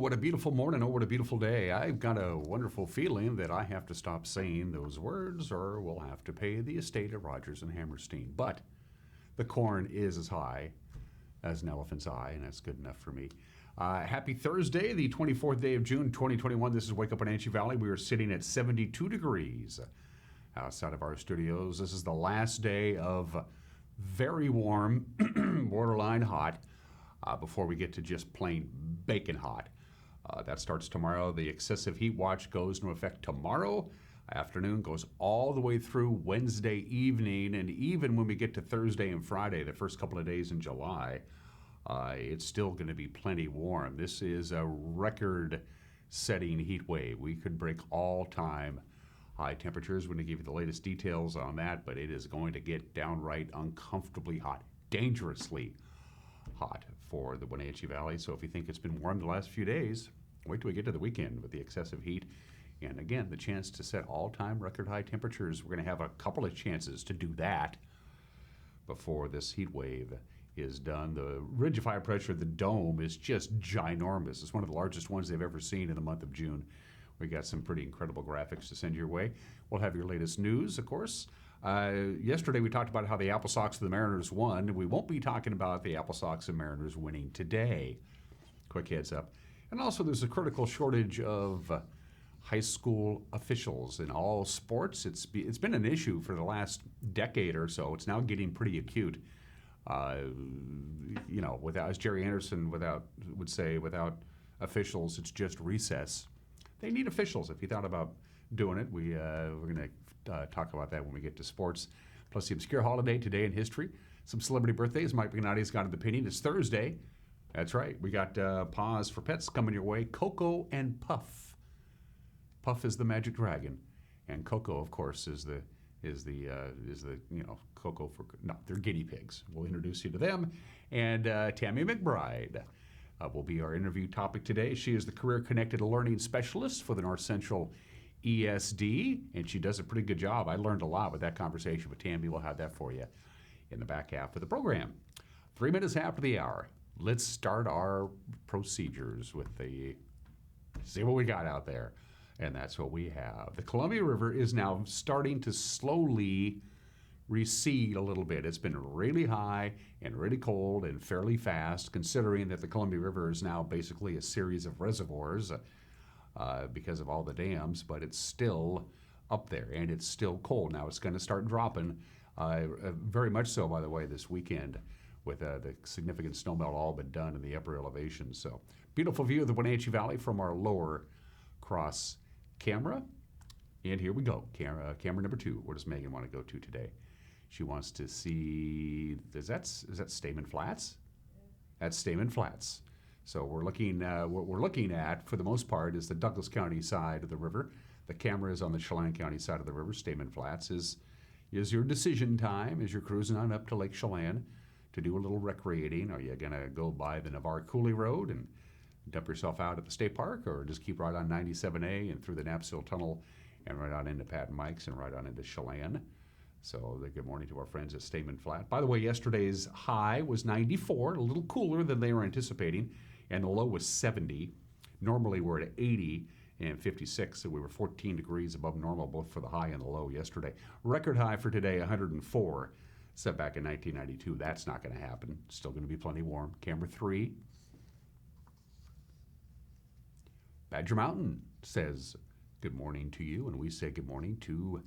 what a beautiful morning. Oh, what a beautiful day. I've got a wonderful feeling that I have to stop saying those words or we'll have to pay the estate of Rogers and Hammerstein. But the corn is as high as an elephant's eye, and that's good enough for me. Happy Thursday, the 24th day of June, 2021. This is Wake Up Wenatchee Valley. We are sitting at 72 degrees outside of our studios. This is the last day of very warm, borderline hot, before we get to just plain bacon hot. That starts tomorrow. The excessive heat watch goes into effect tomorrow afternoon, goes all the way through Wednesday evening, and even when we get to Thursday and Friday, the first couple of days in July, it's still going to be plenty warm. This is a record-setting heat wave. We could break all-time high temperatures. We're going to give you the latest details on that, but it is going to get downright uncomfortably hot, dangerously hot for the Wenatchee Valley. So if you think it's been warm the last few days, wait till we get to the weekend with the excessive heat. And again, the chance to set all-time record high temperatures. We're going to have a couple of chances to do that before this heat wave is done. The ridge of high pressure, the dome, is just ginormous. It's one of the largest ones they've ever seen in the month of June. We got some pretty incredible graphics to send your way. We'll have your latest news, of course. Yesterday we talked about how the Apple Sox and the Mariners won. We won't be talking about the Apple Sox and Mariners winning today. Quick heads up. And also there's a critical shortage of high school officials in all sports. It's been an issue for the last decade or so. It's now getting pretty acute. Without, as Jerry Anderson would say, without officials, it's just recess. They need officials. If you thought about doing it, we're going to talk about that when we get to sports. Plus the obscure holiday today in history. Some celebrity birthdays. Mike Magnotti's got an opinion. It's Thursday. That's right. We got Paws for Pets coming your way. Coco and Puff. Puff is the magic dragon, and Coco, of course, is the Coco for they're guinea pigs. We'll introduce you to them, and Tami McBride will be our interview topic today. She is the Career Connected Learning Specialist for the North Central ESD, and she does a pretty good job. I learned a lot with that conversation with Tami. We'll have that for you in the back half of the program. 3 minutes after the hour, let's start our procedures with see what we got out there. And that's what we have. The Columbia River is now starting to slowly recede a little bit. It's been really high and really cold and fairly fast, considering that the Columbia River is now basically a series of reservoirs because of all the dams, but it's still up there and it's still cold. Now it's going to start dropping very much so, by the way, this weekend with the significant snowmelt all but done in the upper elevations. So beautiful view of the Wenatchee Valley from our lower cross camera. And here we go. Camera number 2. Where does Megan want to go to today? She wants to see, is that Stamen Flats? Yeah. That's Stamen Flats. So we're looking, what we're looking at, for the most part, is the Douglas County side of the river. The camera is on the Chelan County side of the river. Stamen Flats is your decision time as you're cruising on up to Lake Chelan to do a little recreating. Are you going to go by the Navarre Coulee Road and dump yourself out at the state park, or just keep right on 97A and through the Knapsail Tunnel and right on into Pat and Mike's and right on into Chelan? So good morning to our friends at Stamen Flat. By the way, yesterday's high was 94, a little cooler than they were anticipating, and the low was 70. Normally we're at 80 and 56, so we were 14 degrees above normal both for the high and the low yesterday. Record high for today, 104, set back in 1992. That's not going to happen. Still going to be plenty warm. Camera 3. Badger Mountain says good morning to you, and we say good morning to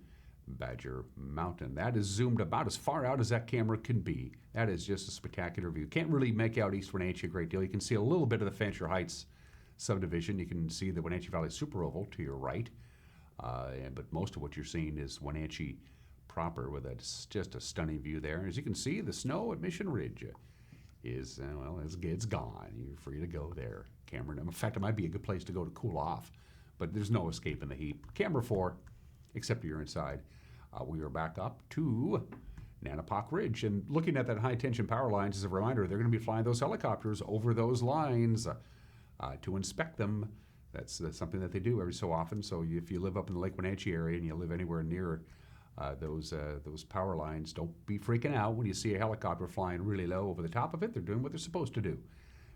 Badger Mountain. That is zoomed about as far out as that camera can be. That is just a spectacular view. Can't really make out East Wenatchee a great deal. You can see a little bit of the Fancher Heights subdivision. You can see the Wenatchee Valley Super Oval to your right, but most of what you're seeing is Wenatchee proper, with just a stunning view there. As you can see, the snow at Mission Ridge is, it's gone. You're free to go there. Camera, in fact, it might be a good place to go to cool off, but there's no escape in the heat. Camera 4, except you're inside. We are back up to Nanapoc Ridge, and looking at that high-tension power lines, as a reminder, they're going to be flying those helicopters over those lines to inspect them. That's something that they do every so often. So if you live up in the Lake Wenatchee area and you live anywhere near those power lines, don't be freaking out when you see a helicopter flying really low over the top of it. They're doing what they're supposed to do,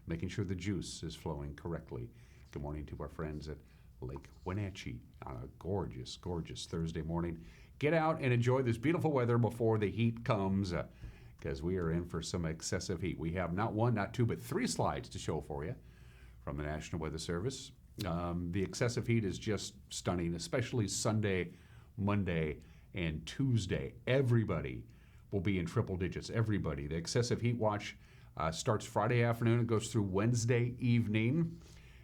making sure the juice is flowing correctly. Good morning to our friends at Lake Wenatchee on a gorgeous, gorgeous Thursday morning. Get out and enjoy this beautiful weather before the heat comes, because we are in for some excessive heat. We have not one, not two, but 3 slides to show for you from the National Weather Service. The excessive heat is just stunning, especially Sunday, Monday, and Tuesday. Everybody will be in triple digits, everybody. The excessive heat watch starts Friday afternoon. It goes through Wednesday evening.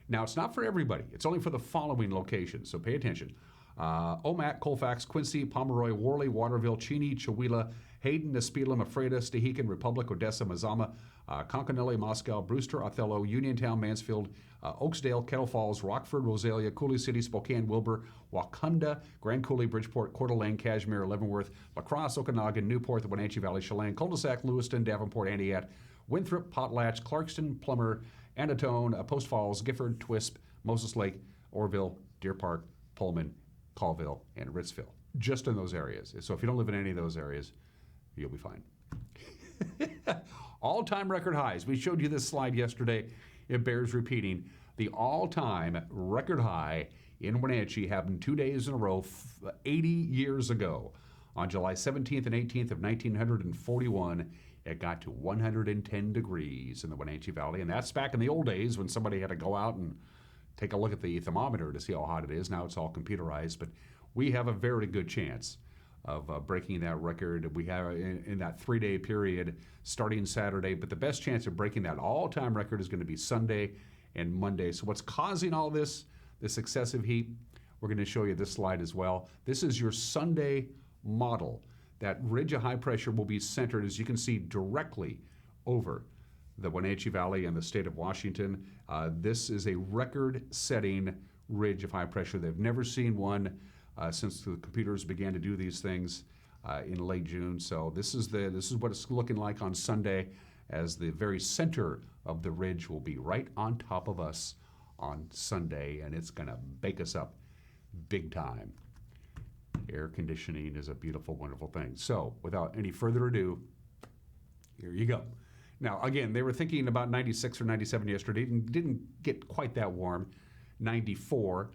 Now, it's not for everybody. It's only for the following locations, so pay attention. Omak, Colfax, Quincy, Pomeroy, Worley, Waterville, Cheney, Chewelah, Hayden, Nispelem, Ephrata, Stehekin, Republic, Odessa, Mazama, Conconelli, Moscow, Brewster, Othello, Uniontown, Mansfield, Oakesdale, Kettle Falls, Rockford, Rosalia, Cooley City, Spokane, Wilbur, Wacunda, Grand Coulee, Bridgeport, Coeur d'Alene, Cashmere, Leavenworth, La Crosse, Okanagan, Newport, the Wenatchee Valley, Chelan, Cul-de-sac, Lewiston, Davenport, Aniat, Winthrop, Potlatch, Clarkston, Plummer, Anatone, Post Falls, Gifford, Twisp, Moses Lake, Orville, Deer Park, Pullman, Colville, and Ritzville. Just in those areas. So if you don't live in any of those areas, you'll be fine. All-time record highs. We showed you this slide yesterday. It bears repeating. The all-time record high in Wenatchee happened 2 days in a row 80 years ago. On July 17th and 18th of 1941, it got to 110 degrees in the Wenatchee Valley. And that's back in the old days when somebody had to go out and take a look at the thermometer to see how hot it is. Now it's all computerized, but we have a very good chance of breaking that record. We have in that 3-day period starting Saturday, but the best chance of breaking that all-time record is going to be Sunday and Monday. So what's causing all this excessive heat? We're going to show you this slide as well. This is your Sunday model. That ridge of high pressure will be centered, as you can see, directly over the Wenatchee Valley and the state of Washington. This is a record-setting ridge of high pressure. They've never seen one since the computers began to do these things in late June. So this is what it's looking like on Sunday, as the very center of the ridge will be right on top of us on Sunday, and it's going to bake us up big time. Air conditioning is a beautiful, wonderful thing. So without any further ado, here you go. Now, again, they were thinking about 96 or 97 yesterday. Didn't get quite that warm. 94.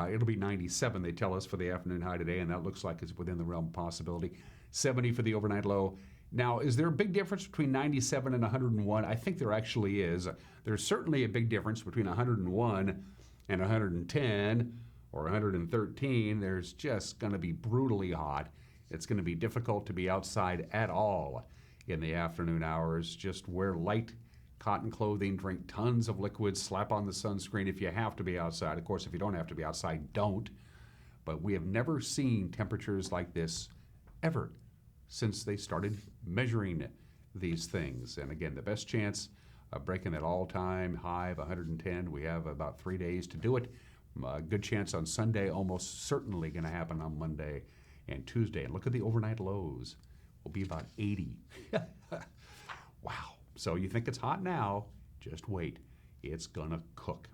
It'll be 97, they tell us, for the afternoon high today, and that looks like it's within the realm of possibility. 70 for the overnight low. Now, is there a big difference between 97 and 101? I think there actually is. There's certainly a big difference between 101 and 110 or 113. There's just going to be brutally hot. It's going to be difficult to be outside at all in the afternoon hours. Just wear light cotton clothing, drink tons of liquids, slap on the sunscreen if you have to be outside. Of course, if you don't have to be outside, don't. But we have never seen temperatures like this ever since they started measuring these things. And again, the best chance of breaking that all-time high of 110, we have about 3 days to do it. Good chance on Sunday, almost certainly going to happen on Monday and Tuesday. And look at the overnight lows. Will be about 80. Wow. So you think it's hot now, just wait. It's going to cook.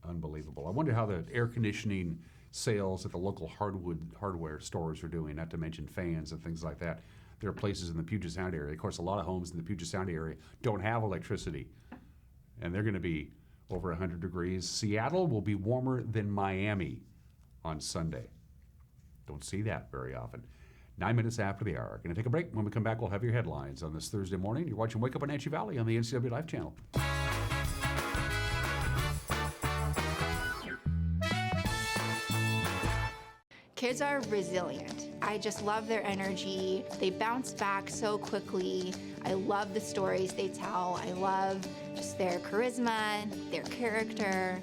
Unbelievable. I wonder how the air conditioning sales at the local hardware stores are doing, not to mention fans and things like that. There are places in the Puget Sound area. Of course, a lot of homes in the Puget Sound area don't have electricity, and they're going to be over 100 degrees. Seattle will be warmer than Miami on Sunday. Don't see that very often. 9 minutes after the hour. Going to take a break. When we come back, we'll have your headlines on this Thursday morning. You're watching Wake Up Wenatchee Valley on the NCW Live channel. Kids are resilient. I just love their energy. They bounce back so quickly. I love the stories they tell. I love just their charisma, their character.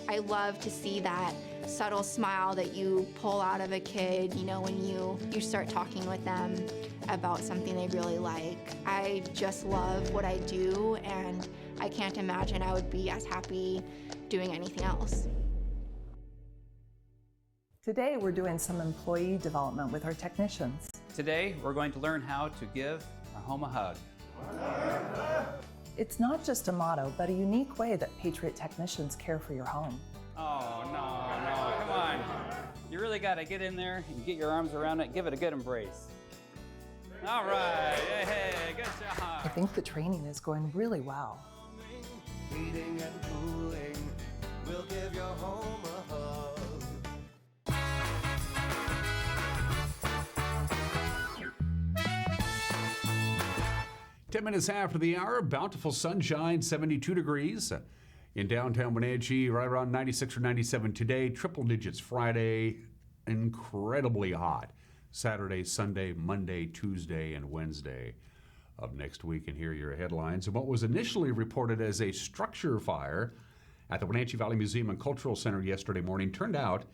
I love to see that subtle smile that you pull out of a kid, you know, when you start talking with them about something they really like. I just love what I do, and I can't imagine I would be as happy doing anything else. Today we're doing some employee development with our technicians. Today we're going to learn how to give our home a hug. It's not just a motto, but a unique way that Patriot technicians care for your home. Oh, no, come on. You really got to get in there and get your arms around it, give it a good embrace. All right, hey, good I job. think the training is going really well. We'll give your home a hug. 10 minutes after the hour, bountiful sunshine, 72 degrees. In downtown Wenatchee, right around 96 or 97 today. Triple digits Friday, incredibly hot. Saturday, Sunday, Monday, Tuesday, and Wednesday of next week. And here are your headlines. And what was initially reported as a structure fire at the Wenatchee Valley Museum and Cultural Center yesterday morning turned out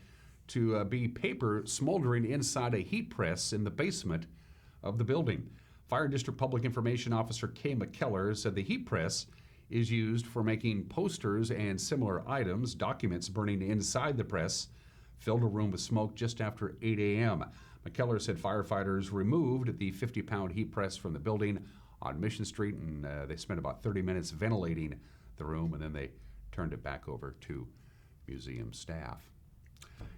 to be paper smoldering inside a heat press in the basement of the building. Fire District Public Information Officer Kay McKellar said the heat press is used for making posters and similar items. Documents burning inside the press filled a room with smoke just after 8 a.m. McKellar said firefighters removed the 50-pound heat press from the building on Mission Street, and they spent about 30 minutes ventilating the room, and then they turned it back over to museum staff.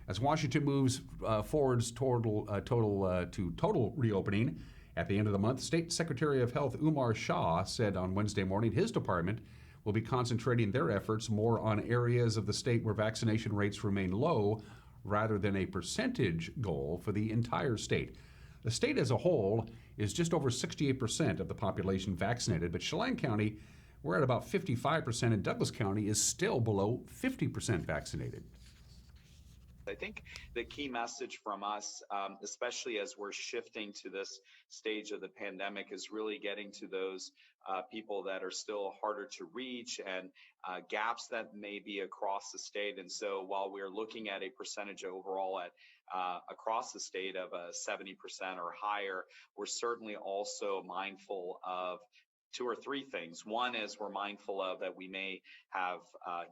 As Washington moves forwards to total reopening at the end of the month, State Secretary of Health Umar Shah said on Wednesday morning his department will be concentrating their efforts more on areas of the state where vaccination rates remain low rather than a percentage goal for the entire state. The state as a whole is just over 68% of the population vaccinated, but Chelan County, we're at about 55%, and Douglas County is still below 50% vaccinated. I think the key message from us, especially as we're shifting to this stage of the pandemic, is really getting to those people that are still harder to reach and gaps that may be across the state. And so while we're looking at a percentage overall at across the state of 70% or higher, we're certainly also mindful of two or three things. One is we're mindful of that we may have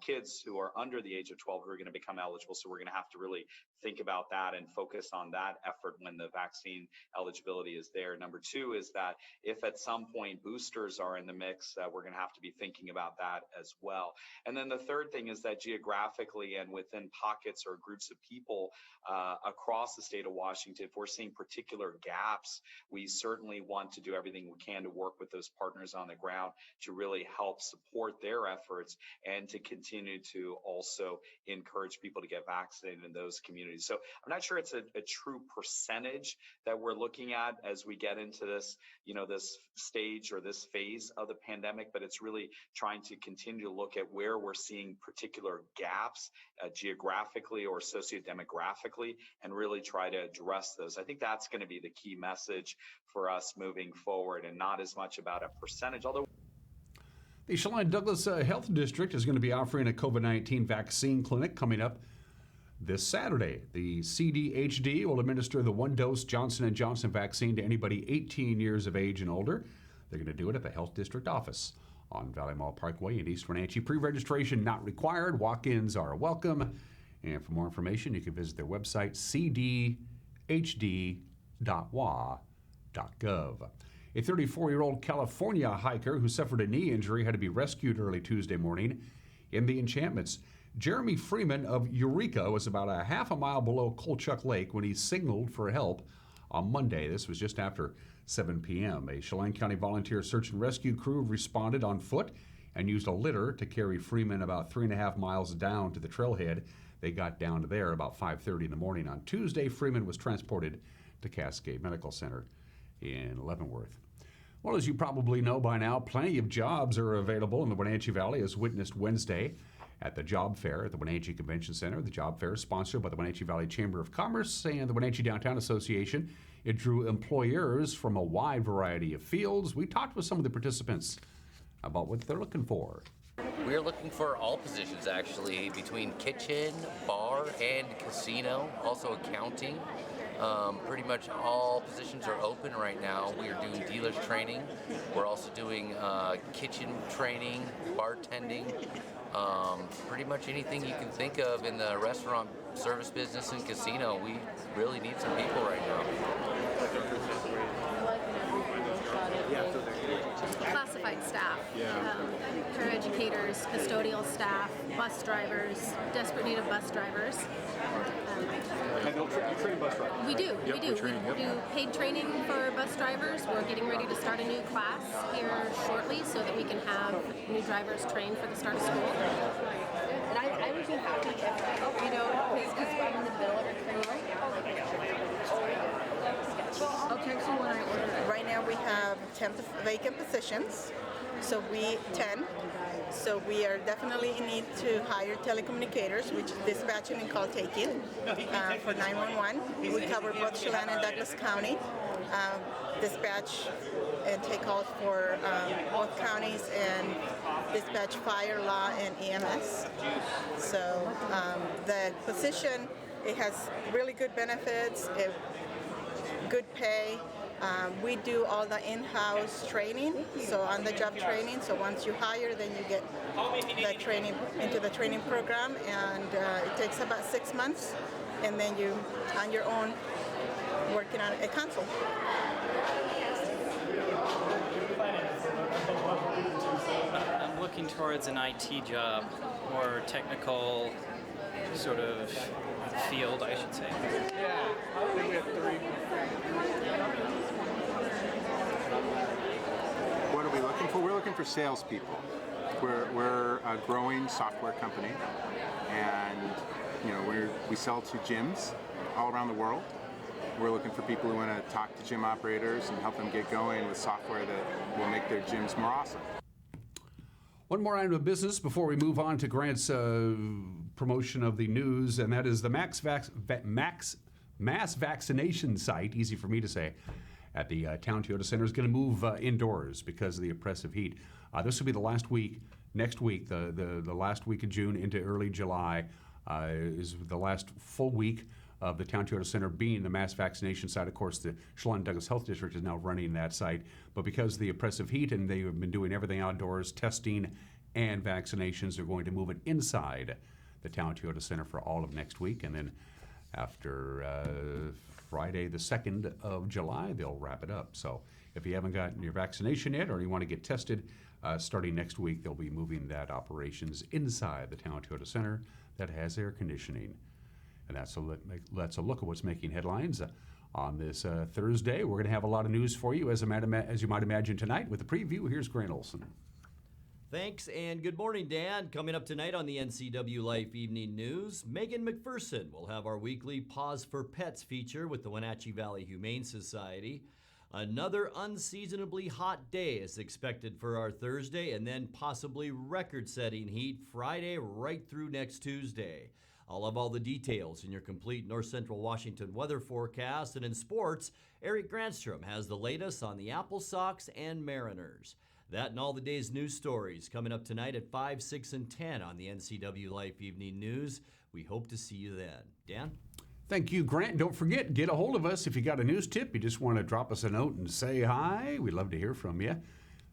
kids who are under the age of 12 who are going to become eligible. So we're going to have to really think about that and focus on that effort when the vaccine eligibility is there. Number two is that if at some point boosters are in the mix, we're going to have to be thinking about that as well. And then the third thing is that geographically and within pockets or groups of people across the state of Washington, if we're seeing particular gaps, we certainly want to do everything we can to work with those partners on the ground to really help support their efforts and to continue to also encourage people to get vaccinated in those communities. So I'm not sure it's a true percentage that we're looking at as we get into this, this stage or this phase of the pandemic, but it's really trying to continue to look at where we're seeing particular gaps geographically or sociodemographically and really try to address those. I think that's going to be the key message for us moving forward, and not as much about a percentage, although the Chelan Douglas Health District is going to be offering a COVID-19 vaccine clinic coming up this Saturday. The CDHD will administer the one-dose Johnson & Johnson vaccine to anybody 18 years of age and older. They're going to do it at the Health District office on Valley Mall Parkway in East Wenatchee. Pre-registration not required. Walk-ins are welcome. And for more information, you can visit their website, cdhd.wa.gov. A 34-year-old California hiker who suffered a knee injury had to be rescued early Tuesday morning in the Enchantments. Jeremy Freeman of Eureka was about a half a mile below Kolchuk Lake when he signaled for help on Monday. This was just after 7 p.m. A Chelan County volunteer search and rescue crew responded on foot and used a litter to carry Freeman about 3.5 miles down to the trailhead. They got down to there about 5:30 in the morning on Tuesday. Freeman was transported to Cascade Medical Center in Leavenworth. Well, as you probably know by now, plenty of jobs are available in the Wenatchee Valley, as witnessed Wednesday at the Job Fair at the Wenatchee Convention Center. The Job Fair is sponsored by the Wenatchee Valley Chamber of Commerce and the Wenatchee Downtown Association. It drew employers from a wide variety of fields. We talked with some of the participants about what they're looking for. We're looking for all positions, actually, between kitchen, bar, and casino, also accounting. Pretty much all positions are open right now. We are doing dealers training. We're also doing kitchen training, bartending, pretty much anything you can think of in the restaurant service business and casino. We really need some people right now. Classified qualified staff. Paraeducators, custodial staff, bus drivers, desperate need of bus drivers. And you train bus drivers? We do. Yep, We do. We do paid training for bus drivers. We're getting ready to start a new class here shortly so that we can have new drivers trained for the start of school. And I would be happy if, because I'm in the middle of a training. I'll text you when I order it. Right now we have 10 vacant positions, so 10. So we are definitely in need to hire telecommunicators, which is dispatching and call taking for 911. We cover both Chelan and Douglas County. Dispatch and take calls for both counties and dispatch fire, law, and EMS. So the position, it has really good benefits, good pay. We do all the in-house training, so on-the-job training. So once you hire, then you get the training into the training program, and it takes about 6 months, and then you, on your own, working on a console. I'm looking towards an IT job, more technical sort of field, I should say. Yeah, I think we have 3. What are we looking for? We're looking for salespeople. We're a growing software company, and we sell to gyms all around the world. We're looking for people who want to talk to gym operators and help them get going with software that will make their gyms more awesome. One more item of business before we move on to Grant's promotion of the news, and that is the mass vaccination site, easy for me to say, at the Town Toyota Center is going to move indoors because of the oppressive heat. This will be the last week, next week, the last week of June into early July is the last full week of the Town Toyota Center being the mass vaccination site. Of course, the Chelan Douglas Health District is now running that site, but because of the oppressive heat and they have been doing everything outdoors, testing and vaccinations, they're going to move it inside the Town Toyota Center for all of next week, and then after Friday the 2nd of July, they'll wrap it up. So if you haven't gotten your vaccination yet or you want to get tested, starting next week, they'll be moving that operations inside the Town Toyota Center that has air conditioning. And that's a look at what's making headlines on this Thursday. We're going to have a lot of news for you, as you might imagine, tonight. With the preview, here's Grant Olson. Thanks, and good morning, Dan. Coming up tonight on the NCW Life Evening News, Megan McPherson will have our weekly Pause for Pets feature with the Wenatchee Valley Humane Society. Another unseasonably hot day is expected for our Thursday, and then possibly record-setting heat Friday right through next Tuesday. I'll have all the details in your complete North Central Washington weather forecast. And in sports, Eric Grantstrom has the latest on the Apple Sox and Mariners. That and all the day's news stories coming up tonight at 5, 6, and 10 on the NCW Life Evening News. We hope to see you then. Dan? Thank you, Grant. Don't forget, get a hold of us if you got a news tip. You just want to drop us a note and say hi. We'd love to hear from you.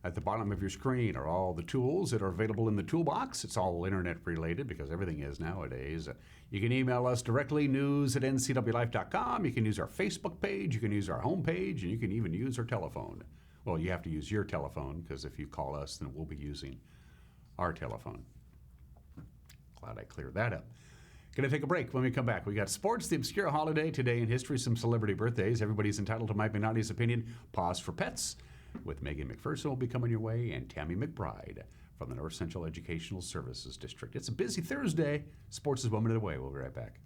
At the bottom of your screen are all the tools that are available in the toolbox. It's all internet related because everything is nowadays. You can email us directly, news@ncwlife.com. You can use our Facebook page. You can use our homepage. And you can even use our telephone. Well, you have to use your telephone because if you call us, then we'll be using our telephone. Glad I cleared that up. Going to take a break. When we come back, we got sports, the obscure holiday, today in history, some celebrity birthdays. Everybody's entitled to Mike Minotti's opinion. Pause for Pets with Megan McPherson will be coming your way, and Tami McBride from the North Central Educational Services District. It's a busy Thursday. Sports is 1 minute away. We'll be right back.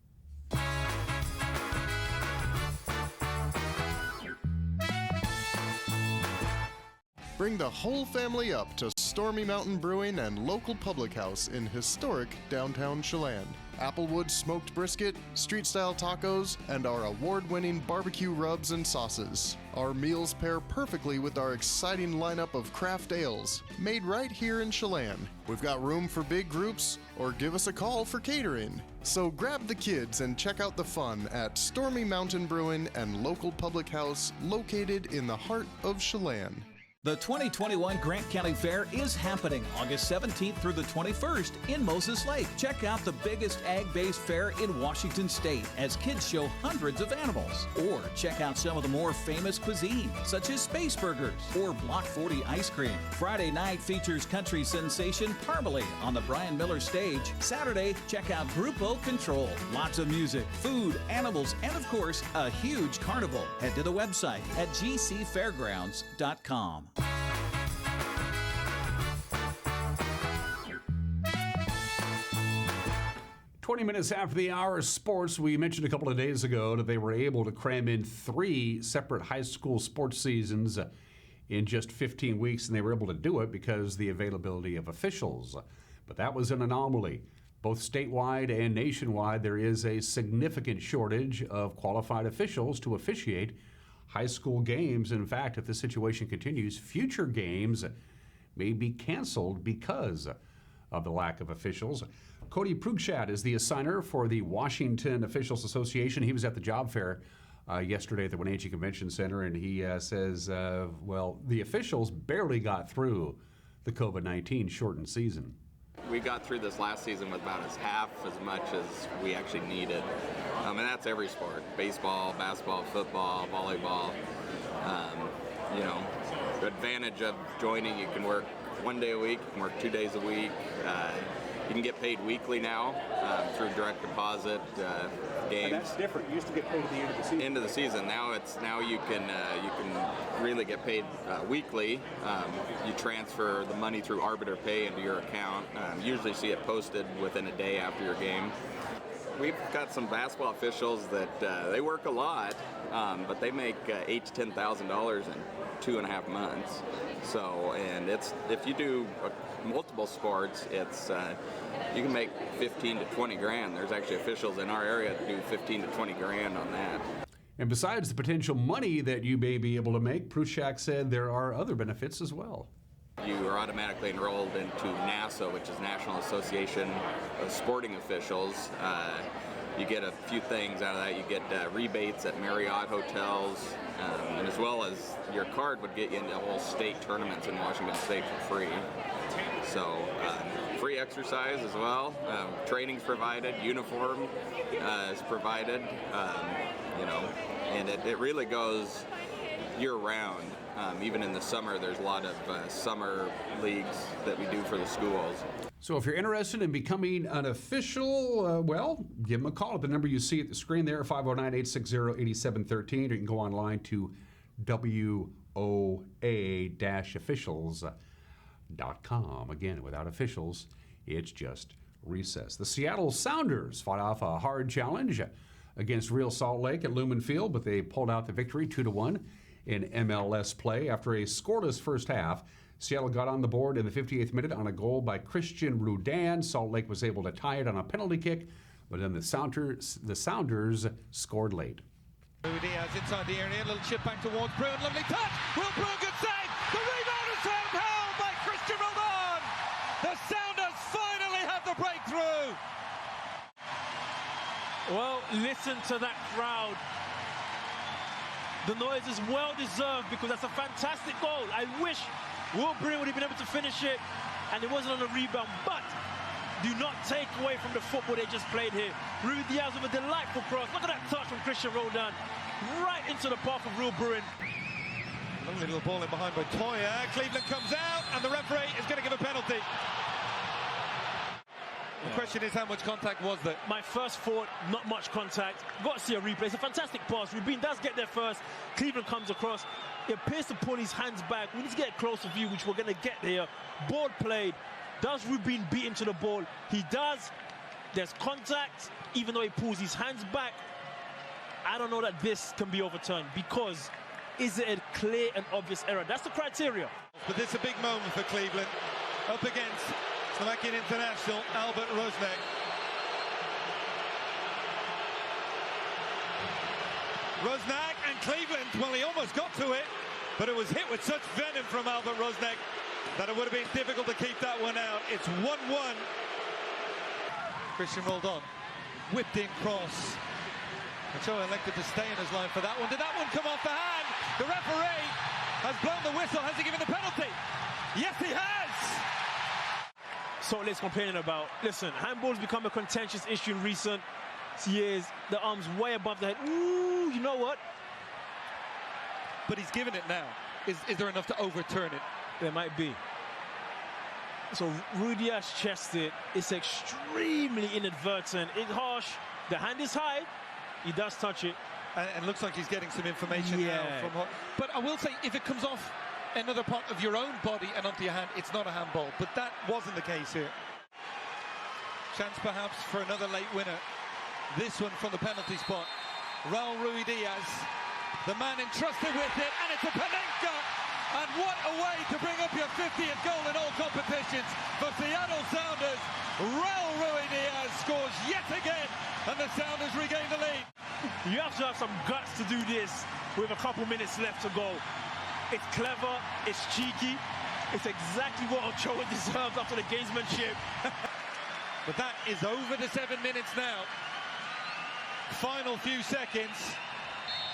Bring the whole family up to Stormy Mountain Brewing and local public house in historic downtown Chelan. Applewood smoked brisket, street-style tacos, and our award-winning barbecue rubs and sauces. Our meals pair perfectly with our exciting lineup of craft ales, made right here in Chelan. We've got room for big groups, or give us a call for catering. So grab the kids and check out the fun at Stormy Mountain Brewing and local public house located in the heart of Chelan. The 2021 Grant County Fair is happening August 17th through the 21st in Moses Lake. Check out the biggest ag-based fair in Washington State as kids show hundreds of animals. Or check out some of the more famous cuisine, such as Space Burgers or Block 40 ice cream. Friday night features country sensation Parmalee on the Brian Miller stage. Saturday, check out Grupo Control. Lots of music, food, animals, and of course, a huge carnival. Head to the website at gcfairgrounds.com. 20 minutes after the hour of sports, we mentioned a couple of days ago that they were able to cram in 3 separate high school sports seasons in just 15 weeks, and they were able to do it because of the availability of officials. But that was an anomaly. Both statewide and nationwide, there is a significant shortage of qualified officials to officiate high school games. In fact, if the situation continues, future games may be canceled because of the lack of officials. Cody Prugschat is the assigner for the Washington Officials Association. He was at the job fair yesterday at the Wenatchee Convention Center, and he says, well, the officials barely got through the COVID-19 shortened season. We got through this last season with about half as much as we actually needed. And that's every sport: baseball, basketball, football, volleyball. You know, the advantage of joining, you can work 1 day a week, you can work 2 days a week. You can get paid weekly now through direct deposit games. And that's different. You used to get paid at the end of the season. End of the season. Now you can really get paid weekly. You transfer the money through Arbiter Pay into your account. Usually see it posted within a day after your game. We've got some basketball officials that they work a lot, but they make $8,000 to $10,000 in 2.5 months. So, and if you do multiple sports, you can make 15 to 20 grand. There's actually officials in our area that do 15 to 20 grand on that. And besides the potential money that you may be able to make, Prugschat said there are other benefits as well. You are automatically enrolled into NASO, which is National Association of Sporting Officials. You get a few things out of that. You get rebates at Marriott hotels, and as well as your card would get you into all state tournaments in Washington State for free. So free exercise as well. Training's provided. Uniform is provided. You know, and it really goes year-round. Even in the summer, there's a lot of summer leagues that we do for the schools. So if you're interested in becoming an official, well, give them a call at the number you see at the screen there, 509-860-8713, or you can go online to WOA-officials.com. Again, without officials, it's just recess. The Seattle Sounders fought off a hard challenge against Real Salt Lake at Lumen Field, but they pulled out the victory 2-1 in MLS play. After a scoreless first half, Seattle got on the board in the 58th minute on a goal by Christian Rudan. Salt Lake was able to tie it on a penalty kick, but then the Sounders scored late. Diaz inside the area, a little chip back towards Bruin, lovely touch. Will Bruin, good save. The rebound is held by Christian Rudan. The Sounders finally have the breakthrough. Well, listen to that crowd. The noise is well deserved because that's a fantastic goal. I wish Will Bruin would have been able to finish it and it wasn't on a rebound, but do not take away from the football they just played here. Rui Diaz with a delightful cross. Look at that touch from Christian Roldan right into the path of Will Bruin. Lovely little ball in behind by Toya. Cleveland comes out and the referee is going to give a penalty. The question is, how much contact was there? My first thought, not much contact. Got to see a replay. It's a fantastic pass. Rubin does get there first. Cleveland comes across. He appears to pull his hands back. We need to get a closer view, which we're going to get there. Ball played. Does Rubin beat him to the ball? He does. There's contact, even though he pulls his hands back. I don't know that this can be overturned because is it a clear and obvious error? That's the criteria. But this is a big moment for Cleveland. Up against Slovakian international Albert Rosnek. Rosnek and Cleveland, well, he almost got to it, but it was hit with such venom from Albert Rosnek that it would have been difficult to keep that one out. It's 1-1. Christian Roldan, whipped in cross. Ochoa elected to stay in his line for that one. Did that one come off the hand? The referee has blown the whistle. Has he given the penalty? Yes, he has. Salt Lake's complaining about. Listen, handball's become a contentious issue in recent years. The arm's way above the head. Ooh, you know what? But he's given it now. Is there enough to overturn it? There might be. So Rudy has chested. It's extremely inadvertent. It's harsh. The hand is high. He does touch it. And looks like he's getting some information now from. But I will say, if it comes off another part of your own body and onto your hand, it's not a handball. But that wasn't the case here. Chance perhaps for another late winner. This one from the penalty spot. Raul Ruidiaz, the man entrusted with it, and it's a Panenka. And what a way to bring up your 50th goal in all competitions for Seattle Sounders. Raul Ruidiaz scores yet again, and the Sounders regain the lead. You have to have some guts to do this with a couple minutes left to go. It's clever, it's cheeky, it's exactly what Ochoa deserved after the gamesmanship. But that is over the 7 minutes now. Final few seconds.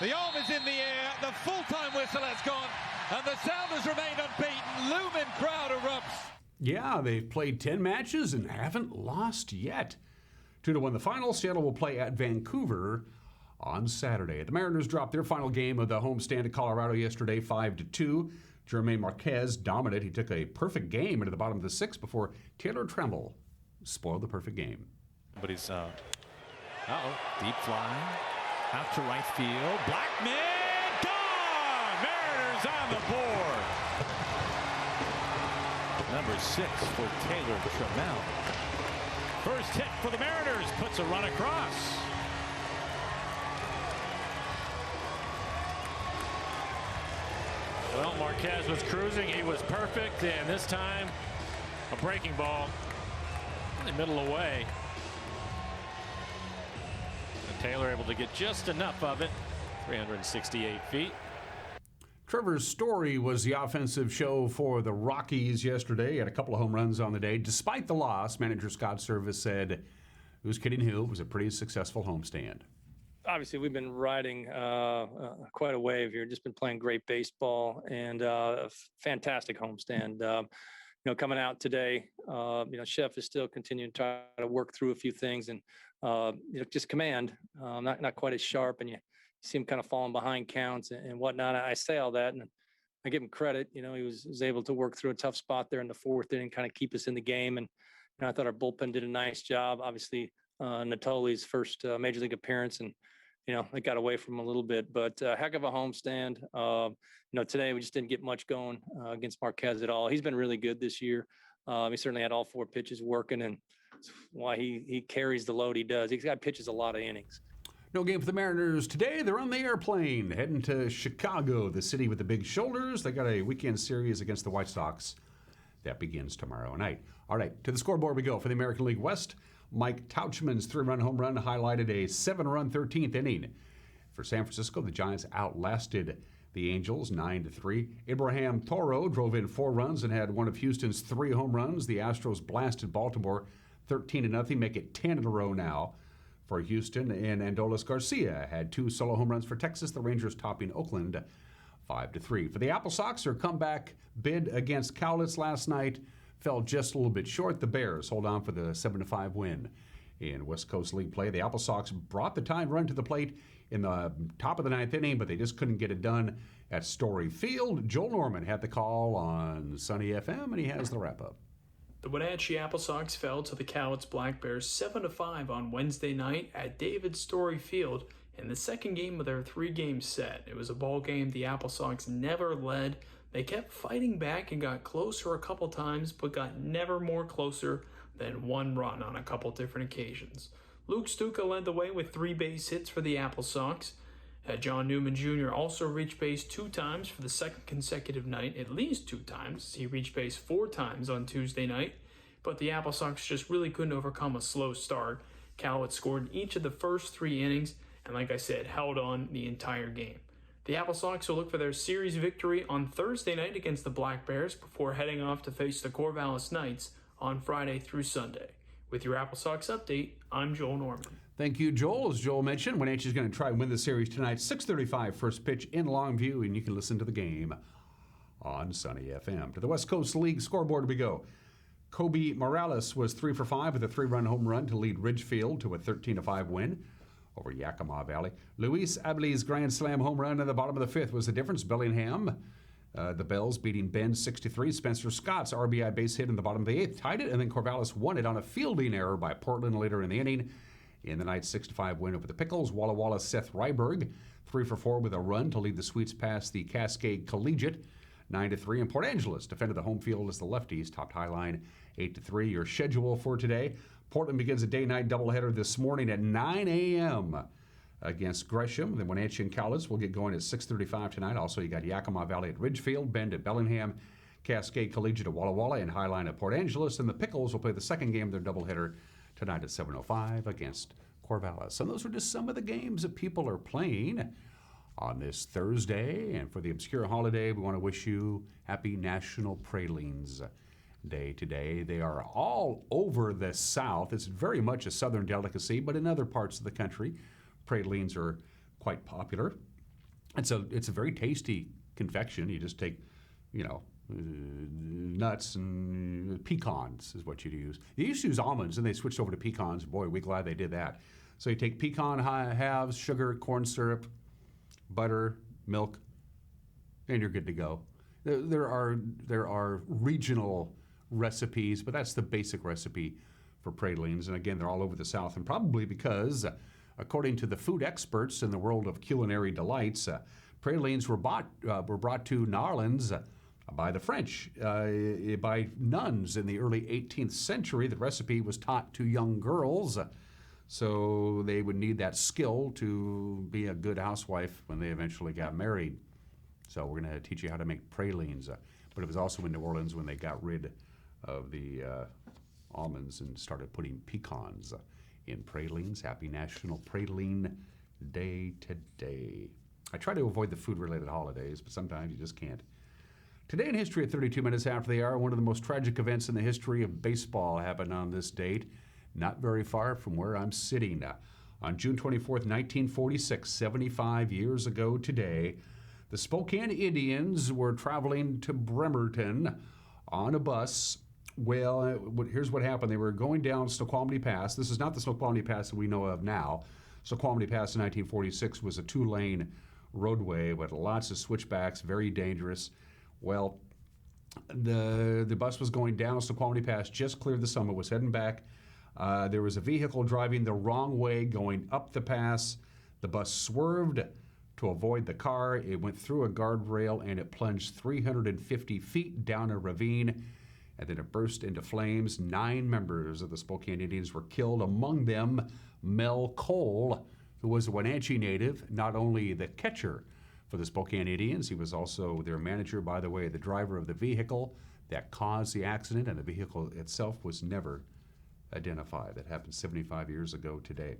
The arm is in the air, the full-time whistle has gone, and the Sounders remain unbeaten. Lumen crowd erupts. Yeah, they've played 10 matches and haven't lost yet. 2-1 the final. Seattle will play at Vancouver on Saturday. The Mariners dropped their final game of the homestand to Colorado yesterday, 5-2. Jermaine Marquez dominated. He took a perfect game into the bottom of the sixth before Taylor Tremble spoiled the perfect game. But he's, deep fly, out to right field. Blackman, gone! Mariners on the board. Number 6 for Taylor Tremble. First hit for the Mariners, puts a run across. Well, Marquez was cruising, he was perfect, and this time a breaking ball in the middle away. And Taylor able to get just enough of it, 368 feet. Trevor Story was the offensive show for the Rockies yesterday. He had a couple of home runs on the day. Despite the loss, manager Scott Service said, who's kidding who, it was a pretty successful homestand. Obviously, we've been riding quite a wave here. Just been playing great baseball and a fantastic homestand. Coming out today, Chef is still continuing to try to work through a few things and just command, not quite as sharp, and you see him kind of falling behind counts and whatnot. I say all that, and I give him credit. He was able to work through a tough spot there in the fourth inning, kind of keep us in the game. And I thought our bullpen did a nice job. Obviously, Natoli's first major league appearance, and they got away from him a little bit, but heck of a homestand. Today we just didn't get much going against Marquez at all. He's been really good this year. He certainly had all 4 pitches working, and that's why he carries the load he does. He's got pitches a lot of innings. No game for the Mariners today. They're on the airplane heading to Chicago, the city with the big shoulders. They got a weekend series against the White Sox that begins tomorrow night. All right, to the scoreboard we go for the American League West. Mike Tauchman's 3-run home run highlighted a 7-run 13th inning. For San Francisco, the Giants outlasted the Angels 9-3. Abraham Toro drove in 4 runs and had one of Houston's 3 home runs. The Astros blasted Baltimore 13-0, make it 10 in a row now for Houston. And Adolis Garcia had 2 solo home runs for Texas. The Rangers topping Oakland 5-3. For the Apple Sox, their comeback bid against Cowlitz last night fell just a little bit short. The Bears hold on for the 7-5 win in West Coast League play. The Apple Sox brought the tying run to the plate in the top of the 9th inning, but they just couldn't get it done at Story Field. Joel Norman had the call on Sunny FM, and he has the wrap-up. The Wenatchee Apple Sox fell to the Cowlitz Black Bears 7-5 on Wednesday night at David Story Field in the second game of their 3-game set. It was a ball game the Apple Sox never led. They kept fighting back and got closer a couple times, but got never more closer than 1 run on a couple different occasions. Luke Stuka led the way with 3 base hits for the Apple Sox. John Newman Jr. also reached base 2 times for the second consecutive night, at least 2 times. He reached base 4 times on Tuesday night, but the Apple Sox just really couldn't overcome a slow start. Cowlitz scored in each of the first 3 innings, and like I said, held on the entire game. The Apple Sox will look for their series victory on Thursday night against the Black Bears before heading off to face the Corvallis Knights on Friday through Sunday. With your Apple Sox update, I'm Joel Norman. Thank you, Joel. As Joel mentioned, Wenatchee's going to try and win the series tonight. 6:35 first pitch in Longview, and you can listen to the game on Sunny FM. To the West Coast League scoreboard we go. Kobe Morales was 3 for 5 with a 3-run home run to lead Ridgefield to a 13-5 win over Yakima Valley. Luis Abley's grand slam home run in the bottom of the 5th was the difference. Bellingham, the Bells beating Bend 63. Spencer Scott's RBI base hit in the bottom of the 8th tied it, and then Corvallis won it on a fielding error by Portland later in the inning. In the night's 6-5 win over the Pickles, Walla Walla's Seth Ryberg 3 for 4 with a run to lead the Sweets past the Cascade Collegiate 9-3. And Port Angeles defended the home field as the lefties topped Highline 8-3. Your schedule for today: Portland begins a day-night doubleheader this morning at 9 a.m. against Gresham. Then Wenatchee and Cowlitz will get going at 6:35 tonight. Also, you got Yakima Valley at Ridgefield, Bend at Bellingham, Cascade Collegiate at Walla Walla, and Highline at Port Angeles. And the Pickles will play the second game of their doubleheader tonight at 7:05 against Corvallis. And those are just some of the games that people are playing on this Thursday. And for the obscure holiday, we want to wish you happy National Pralines Day today. They are all over the South. It's very much a Southern delicacy, but in other parts of the country, pralines are quite popular. It's a very tasty confection. You just take, nuts and pecans is what you'd use. They used to use almonds, and they switched over to pecans. Boy, we're glad they did that. So you take pecan halves, sugar, corn syrup, butter, milk, and you're good to go. There are regional recipes, but that's the basic recipe for pralines. And again, they're all over the South, and probably because, according to the food experts in the world of culinary delights, pralines were brought to New Orleans by the French, by nuns in the early 18th century. The recipe was taught to young girls, so they would need that skill to be a good housewife when they eventually got married. So we're going to teach you how to make pralines. But it was also in New Orleans when they got rid of the almonds and started putting pecans in pralines. Happy National Praline Day today. I try to avoid the food-related holidays, but sometimes you just can't. Today in history at 32 minutes after the hour, one of the most tragic events in the history of baseball happened on this date, not very far from where I'm sitting. On June 24th, 1946, 75 years ago today, the Spokane Indians were traveling to Bremerton on a bus. Well, here's what happened. They were going down Snoqualmie Pass. This is not the Snoqualmie Pass that we know of now. Snoqualmie Pass in 1946 was a 2-lane roadway with lots of switchbacks, very dangerous. Well, the bus was going down Snoqualmie Pass, just cleared the summit, was heading back. There was a vehicle driving the wrong way going up the pass. The bus swerved to avoid the car. It went through a guardrail and it plunged 350 feet down a ravine, and then it burst into flames. 9 members of the Spokane Indians were killed, among them Mel Cole, who was a Wenatchee native, not only the catcher for the Spokane Indians, he was also their manager, by the way, the driver of the vehicle that caused the accident, and the vehicle itself was never identified. That happened 75 years ago today.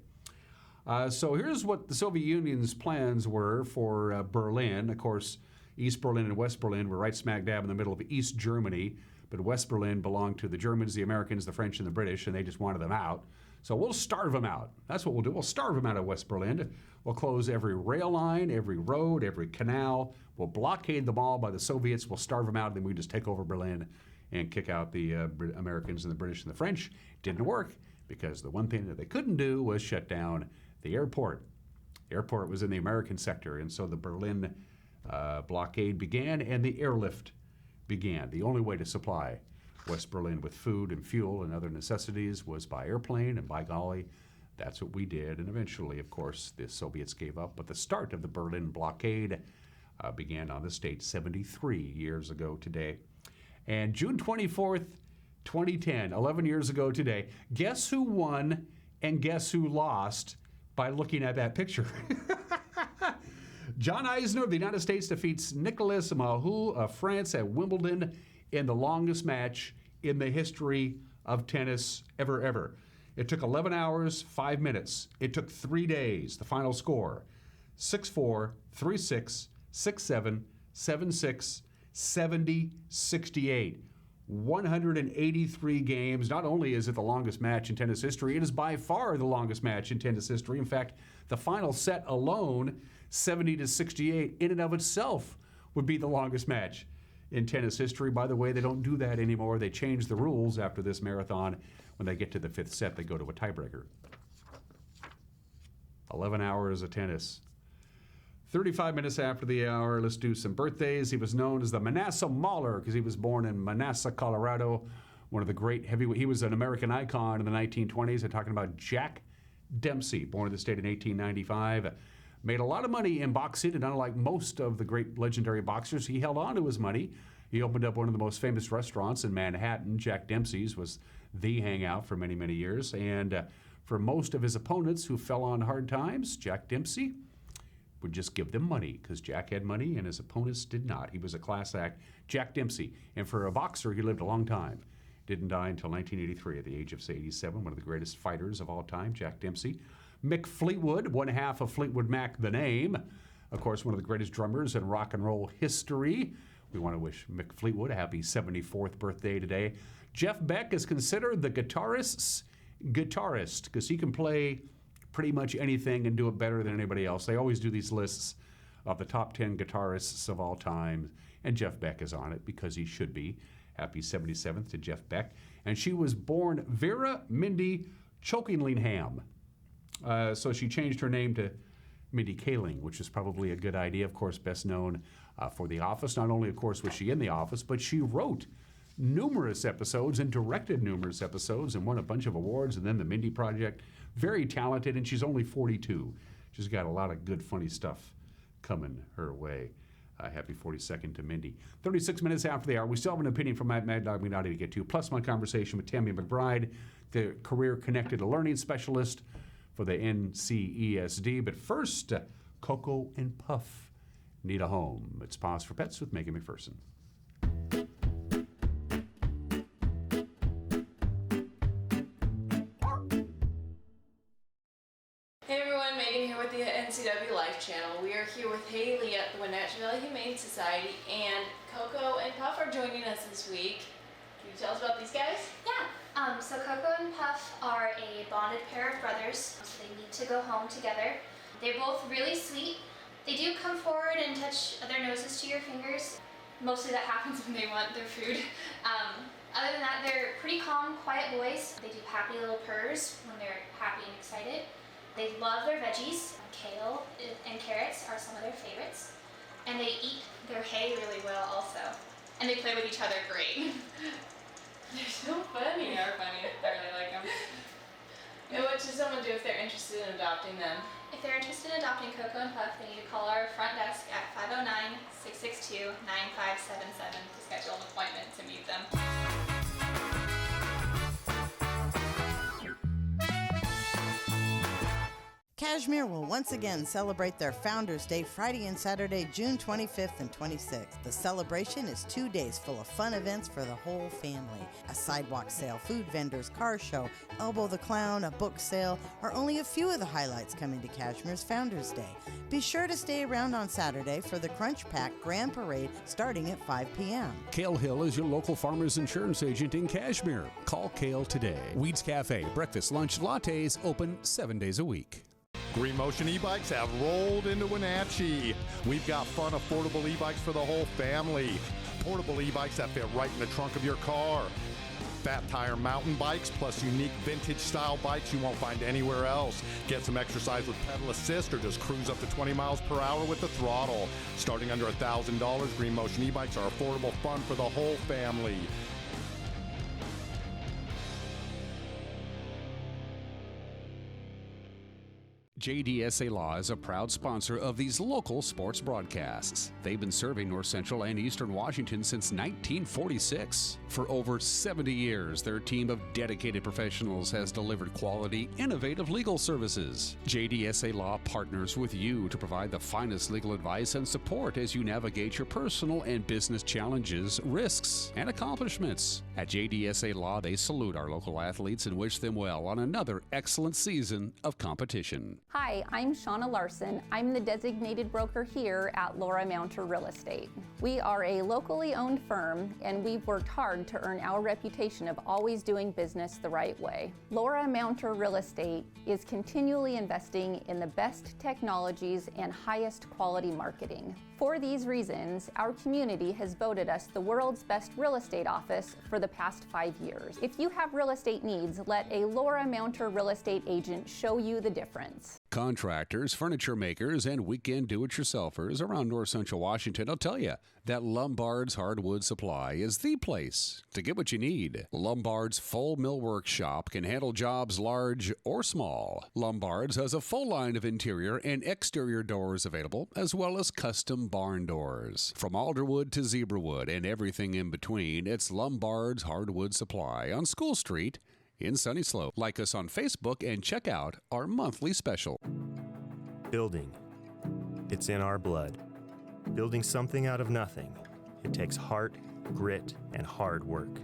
So here's what the Soviet Union's plans were for Berlin. Of course, East Berlin and West Berlin were right smack dab in the middle of East Germany, but West Berlin belonged to the Germans, the Americans, the French, and the British, and they just wanted them out. So we'll starve them out. That's what we'll do. We'll starve them out of West Berlin. We'll close every rail line, every road, every canal. We'll blockade them all by the Soviets. We'll starve them out, and then we just take over Berlin and kick out the Americans and the British and the French. Didn't work, because the one thing that they couldn't do was shut down the airport. The airport was in the American sector, and so the Berlin blockade began and the airlift began. The only way to supply West Berlin with food and fuel and other necessities was by airplane, and by golly, that's what we did. And eventually, of course, the Soviets gave up. But the start of the Berlin blockade began on this date 73 years ago today. And June 24th, 2010, 11 years ago today, guess who won and guess who lost by looking at that picture? John Isner of the United States defeats Nicolas Mahut of France at Wimbledon in the longest match in the history of tennis ever. It took 11 hours, 5 minutes. It took 3 days. The final score, 6-4, 3-6, 6-7, 7-6, 70-68. 183 games. Not only is it the longest match in tennis history, it is by far the longest match in tennis history. In fact, the final set alone, 70-68, in and of itself would be the longest match in tennis history. By the way, they don't do that anymore. They changed the rules after this marathon. When they get to the 5th set, they go to a tiebreaker. 11 hours of tennis. 35 minutes after the hour, let's do some birthdays. He was known as the Manasseh Mauler because he was born in Manasseh, Colorado. One of the great heavyweight. He was an American icon in the 1920s. I'm talking about Jack Dempsey, born in the state in 1895. Made a lot of money in boxing, and unlike most of the great legendary boxers, he held on to his money. He opened up one of the most famous restaurants in Manhattan. Jack Dempsey's was the hangout for many, many years. And for most of his opponents who fell on hard times, Jack Dempsey would just give them money because Jack had money and his opponents did not. He was a class act. Jack Dempsey. And for a boxer, he lived a long time. Didn't die until 1983 at the age of 87. One of the greatest fighters of all time, Jack Dempsey. Mick Fleetwood, one half of Fleetwood Mac, the name. Of course, one of the greatest drummers in rock and roll history. We want to wish Mick Fleetwood a happy 74th birthday today. Jeff Beck is considered the guitarist's guitarist because he can play pretty much anything and do it better than anybody else. They always do these lists of the top 10 guitarists of all time, and Jeff Beck is on it because he should be. Happy 77th to Jeff Beck. And she was born Vera Mindy Chokinlingham. So she changed her name to Mindy Kaling, which is probably a good idea. Of course, best known for The Office. Not only, of course, was she in The Office, but she wrote numerous episodes and directed numerous episodes and won a bunch of awards. And then the Mindy Project. Very talented, and she's only 42. She's got a lot of good, funny stuff coming her way. Happy 42nd to Mindy. 36 minutes after the hour, we still have an opinion from Mad Dog Menotti to get to, plus my conversation with Tami McBride, the Career Connected Learning Specialist for the NCESD. But first, Coco and Puff need a home. It's Pause for Pets with Megan McPherson. Hey everyone, Megan here with the NCW Life channel. We are here with Haley at the Wenatchee Valley Humane Society, and Coco and Puff are joining us this week. Can you tell us about these guys? Yeah, so Coco and Puff are a bonded pair of brothers, so they need to go home together. They're both really sweet. They do come forward and touch their noses to your fingers. Mostly that happens when they want their food. Other than that, they're pretty calm, quiet boys. They do happy little purrs when they're happy and excited. They love their veggies. Kale and carrots are some of their favorites. And they eat their hay really well also. And they play with each other great. They're so funny. They are funny. I really like them. And what should someone do if they're interested in adopting them? If they're interested in adopting Coco and Puff, they need to call our front desk at 509-662-9577 to schedule an appointment to meet them. Cashmere will once again celebrate their Founders Day Friday and Saturday, June 25th and 26th. The celebration is 2 days full of fun events for the whole family. A sidewalk sale, food vendors, car show, Elbow the Clown, a book sale are only a few of the highlights coming to Cashmere's Founders Day. Be sure to stay around on Saturday for the Crunch Pack Grand Parade starting at 5 p.m. Cale Hill is your local farmer's insurance agent in Cashmere. Call Cale today. Weeds Cafe, breakfast, lunch, lattes, open 7 days a week. Green Motion e-bikes have rolled into Wenatchee. We've got fun, affordable e-bikes for the whole family. Portable e-bikes that fit right in the trunk of your car. Fat Tire mountain bikes plus unique vintage style bikes you won't find anywhere else. Get some exercise with pedal assist or just cruise up to 20 miles per hour with the throttle. Starting under $1,000, Green Motion e-bikes are affordable fun for the whole family. JDSA Law is a proud sponsor of these local sports broadcasts. They've been serving North Central and Eastern Washington since 1946. For over 70 years, their team of dedicated professionals has delivered quality, innovative legal services. JDSA Law partners with you to provide the finest legal advice and support as you navigate your personal and business challenges, risks, and accomplishments. At JDSA Law, they salute our local athletes and wish them well on another excellent season of competition. Hi, I'm Shauna Larson. I'm the designated broker here at Laura Mounter Real Estate. We are a locally owned firm, and we've worked hard to earn our reputation of always doing business the right way. Laura Mounter Real Estate is continually investing in the best technologies and highest quality marketing. For these reasons, our community has voted us the world's best real estate office for the past 5 years. If you have real estate needs, let a Laura Mounter real estate agent show you the difference. Contractors, furniture makers, and weekend do-it-yourselfers around north central Washington will tell you that Lombard's Hardwood Supply is the place to get what you need. Lombard's full millwork shop can handle jobs large or small. Lombard's has a full line of interior and exterior doors available, as well as custom barn doors. From alderwood to zebrawood and everything in between, it's Lombard's Hardwood Supply on School Street in Sunny Slope. Like us on Facebook and check out our monthly special. Building. It's in our blood. Building something out of nothing. It takes heart, grit, and hard work.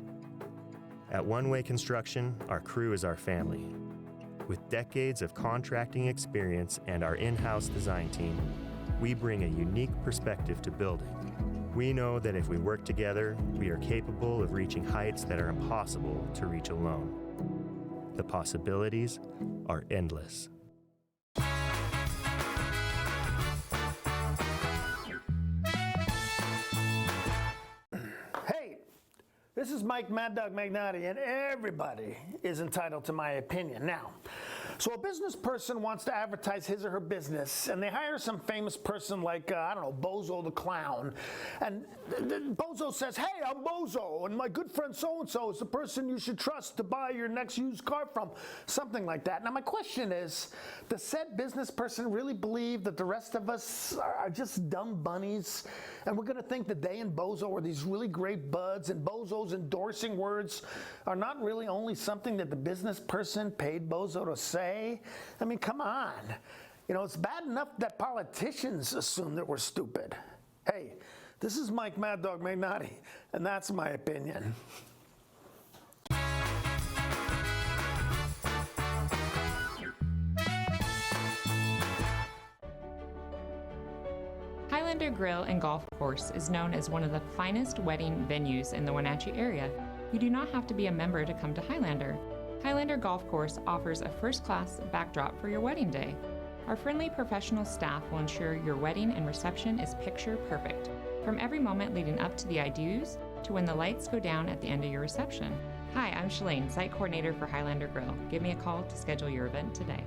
At One Way Construction, our crew is our family. With decades of contracting experience and our in-house design team, we bring a unique perspective to building. We know that if we work together, we are capable of reaching heights that are impossible to reach alone. The possibilities are endless. Hey, this is Mike Mad Dog Magnati, and everybody is entitled to my opinion. Now, so a business person wants to advertise his or her business, and they hire some famous person like, I don't know, Bozo the Clown. And Bozo says, hey, I'm Bozo, and my good friend so-and-so is the person you should trust to buy your next used car from. Something like that. Now, my question is, does said business person really believe that the rest of us are just dumb bunnies? And we're going to think that they and Bozo are these really great buds, and Bozo's endorsing words are not really only something that the business person paid Bozo to say? I mean, come on. You know, it's bad enough that politicians assume that we're stupid. Hey, this is Mike Mad Dog Magnati, and that's my opinion. Highlander Grill and Golf Course is known as one of the finest wedding venues in the Wenatchee area. You do not have to be a member to come to Highlander. Highlander Golf Course offers a first-class backdrop for your wedding day. Our friendly professional staff will ensure your wedding and reception is picture perfect, from every moment leading up to the I-dos to when the lights go down at the end of your reception. Hi, I'm Shalane, site coordinator for Highlander Grill. Give me a call to schedule your event today.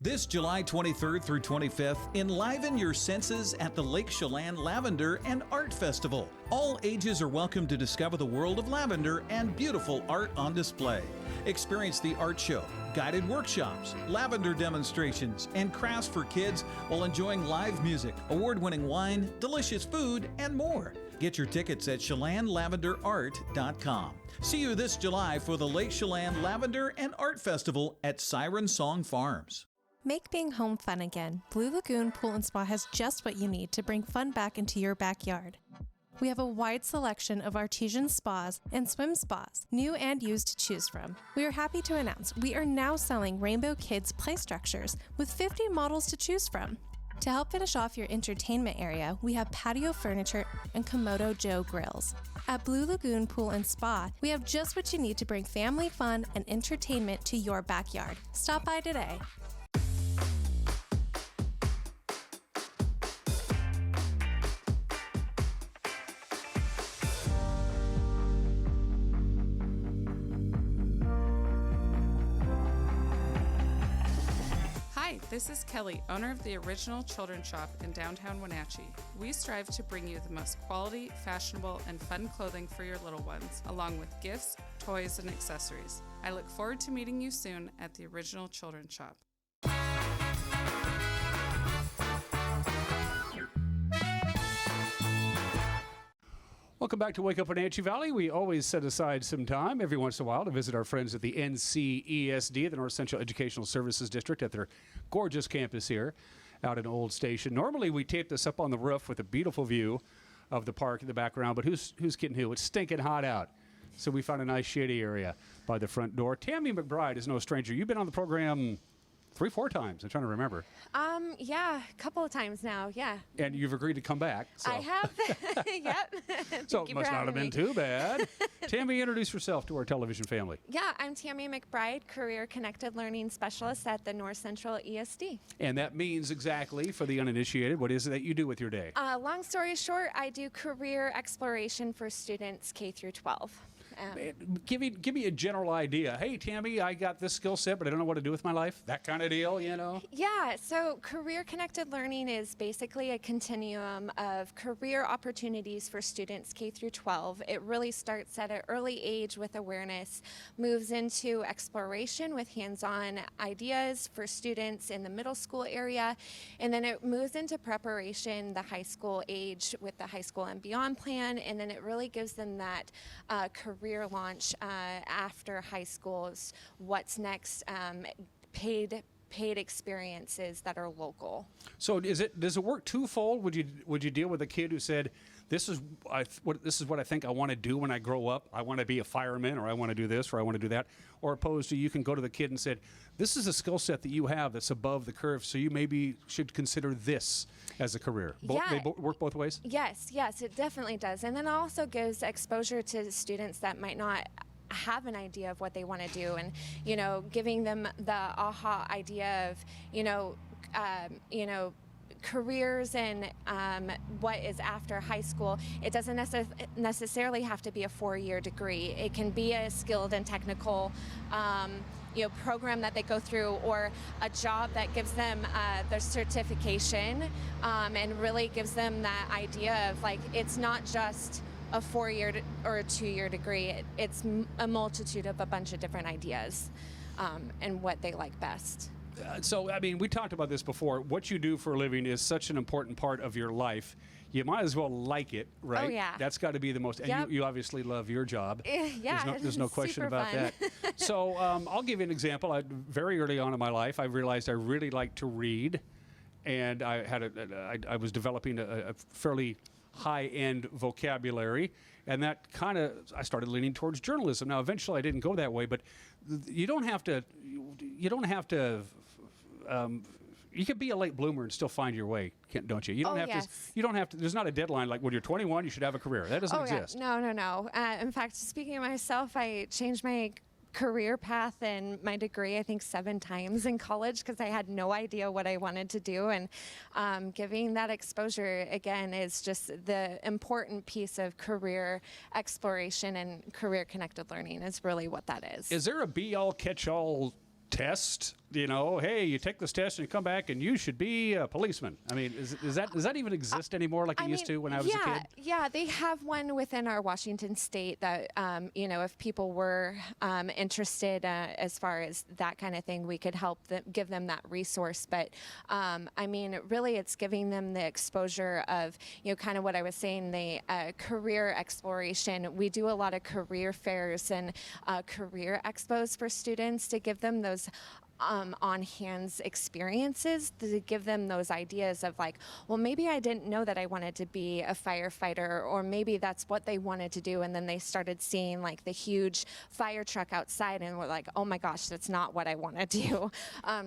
This July 23rd through 25th, enliven your senses at the Lake Chelan Lavender and Art Festival. All ages are welcome to discover the world of lavender and beautiful art on display. Experience the art show, guided workshops, lavender demonstrations, and crafts for kids while enjoying live music, award-winning wine, delicious food, and more. Get your tickets at ChelanLavenderArt.com. See you this July for the Lake Chelan Lavender and Art Festival at Siren Song Farms. Make being home fun again. Blue Lagoon Pool and Spa has just what you need to bring fun back into your backyard. We have a wide selection of artesian spas and swim spas, new and used to choose from. We are happy to announce we are now selling Rainbow Kids play structures with 50 models to choose from. To help finish off your entertainment area, we have patio furniture and Komodo Joe grills. At Blue Lagoon Pool and Spa, we have just what you need to bring family fun and entertainment to your backyard. Stop by today. This is Kelly, owner of the Original Children's Shop in downtown Wenatchee. We strive to bring you the most quality, fashionable, and fun clothing for your little ones, along with gifts, toys, and accessories. I look forward to meeting you soon at the Original Children's Shop. Welcome back to Wake Up Wenatchee Valley. We always set aside some time every once in a while to visit our friends at the NCESD, the North Central Educational Services District, at their gorgeous campus here out in Old Station. Normally we tape this up on the roof with a beautiful view of the park in the background, but who's kidding who? It's stinking hot out. So we found a nice shady area by the front door. Tami McBride is no stranger. You've been on the program 3-4 times. I'm trying to remember. Yeah, a couple of times now, yeah. And you've agreed to come back. So. I have. Yep. So it must not have been too bad. Tami, introduce yourself to our television family. Yeah, I'm Tami McBride, Career Connected Learning Specialist at the North Central ESD. And that means exactly, for the uninitiated, what is it that you do with your day? Long story short, I do career exploration for students K through 12. Give me a general idea. Hey, Tami, I got this skill set, but I don't know what to do with my life. That kind of deal, you know? Yeah, so career connected learning is basically a continuum of career opportunities for students K through 12. It really starts at an early age with awareness, moves into exploration with hands-on ideas for students in the middle school area, and then it moves into preparation, the high school age with the high school and beyond plan, and then it really gives them that career launch after high school's what's next, paid experiences that are local. So does it work twofold? Would you deal with a kid who said, this is what I think I want to do when I grow up. I want to be a fireman, or I want to do this, or I want to do that. Or opposed to, you can go to the kid and said, this is a skill set that you have that's above the curve, so you maybe should consider this as a career. They work both ways? Yes, it definitely does. And then it also gives exposure to students that might not have an idea of what they want to do, and giving them the aha idea of careers and what is after high school. It doesn't necessarily have to be a 4-year degree. It can be a skilled and technical program that they go through, or a job that gives them their certification, and really gives them that idea of, like, it's not just a 4-year or a 2-year degree. It's a multitude of a bunch of different ideas and what they like best. So, I mean, we talked about this before. What you do for a living is such an important part of your life. You might as well like it, right? Oh, yeah. That's got to be the most, and you obviously love your job. Yeah, there's no question about fun. that. So I'll give you an example. Very early on in my life, I realized I really liked to read, and I was developing a fairly high-end vocabulary, and that I started leaning towards journalism. Now, eventually I didn't go that way, but you don't have to you can be a late bloomer and still find your way, don't you? You don't have to. There's not a deadline like when you're 21 you should have a career. That doesn't exist. No. In fact, speaking of myself, I changed my career path and my degree, I think, 7 times in college, because I had no idea what I wanted to do. And giving that exposure, again, is just the important piece of career exploration, and career connected learning is really what that is. Is there a be-all, catch-all test? Hey, you take this test and you come back and you should be a policeman. I mean, does that even exist anymore like it used to when I was a kid? Yeah, they have one within our Washington state that, if people were interested as far as that kind of thing, we could help them, give them that resource. But, really it's giving them the exposure of, kind of what I was saying, the career exploration. We do a lot of career fairs and career expos for students to give them those on-hands experiences, to give them those ideas of, like, well, maybe I didn't know that I wanted to be a firefighter, or maybe that's what they wanted to do, and then they started seeing, like, the huge fire truck outside and were like, oh my gosh, that's not what I want to do.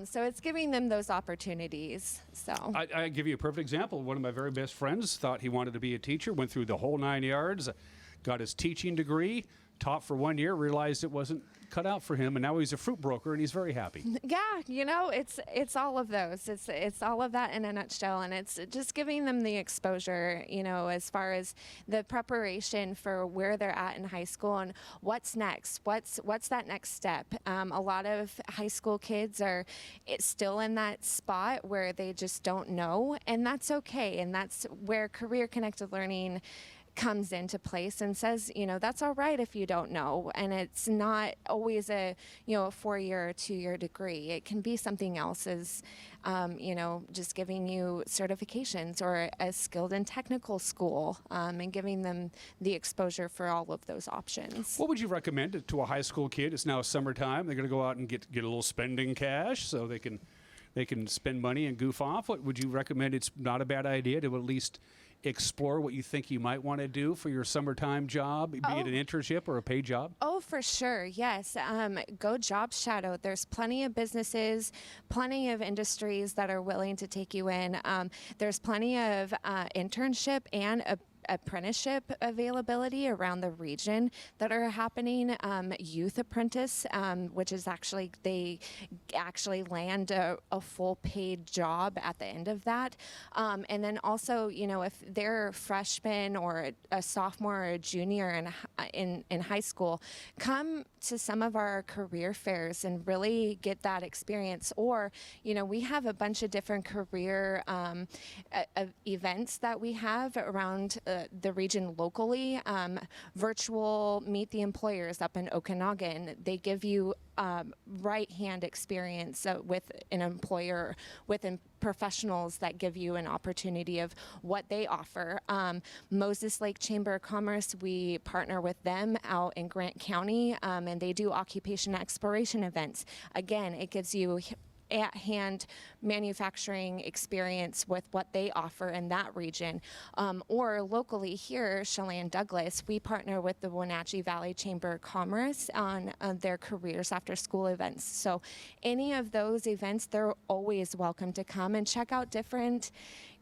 So it's giving them those opportunities. So I give you a perfect example. One of my very best friends thought he wanted to be a teacher, went through the whole 9 yards, got his teaching degree, taught for 1 year, realized it wasn't cut out for him, and now he's a fruit broker and he's very happy. Yeah, it's all of those. It's all of that in a nutshell, and it's just giving them the exposure, as far as the preparation for where they're at in high school and what's next. What's that next step? A lot of high school kids are still in that spot where they just don't know, and that's okay. And that's where career connected learning comes into place and says, that's all right if you don't know. And it's not always a 4-year or 2-year degree. It can be something else, as just giving you certifications, or a skilled and technical school, and giving them the exposure for all of those options. What would you recommend to a high school kid? It's now summertime. They're going to go out and get a little spending cash so they can spend money and goof off. What would you recommend? It's not a bad idea to at least explore what you think you might want to do for your summertime job, be it an internship or a paid job? Oh, for sure. Yes. Go job shadow. There's plenty of businesses, plenty of industries that are willing to take you in. There's plenty of internship and apprenticeship availability around the region that are happening. Youth apprentice, which is they actually land a full paid job at the end of that. And then also, if they're freshmen or a sophomore or a junior in high school, come to some of our career fairs and really get that experience. Or, we have a bunch of different career events that we have around the region locally. Virtual Meet the Employers up in Okanagan. They give you right-hand experience with an employer, with professionals that give you an opportunity of what they offer. Moses Lake Chamber of Commerce, we partner with them out in Grant County, and they do occupation exploration events. Again, it gives you at-hand manufacturing experience with what they offer in that region. Or locally here, Chelan Douglas, we partner with the Wenatchee Valley Chamber of Commerce on their careers after school events. So any of those events, they're always welcome to come and check out different